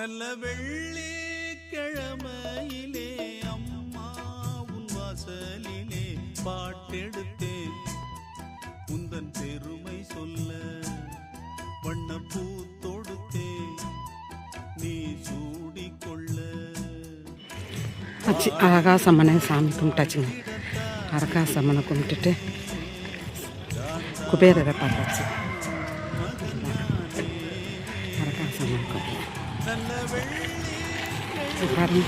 நல்ல வெள்ளிக்கிழமையிலே அம்மா உன் வாசலிலே பாட்டெடுத்தேன் உந்தன் பெருமை சொல்ல வண்ணப்பூ தொடுத்தேன் நீ சூடிக்கொள்ள. அரகாசம்மனை சாமி கும்பிட்டாச்சுங்க. அரகாசம்மனை கும்பிட்டுட்டு குபேரரை பார்த்தாச்சு. அரகாசம்மன் கோயில் பாருங்க.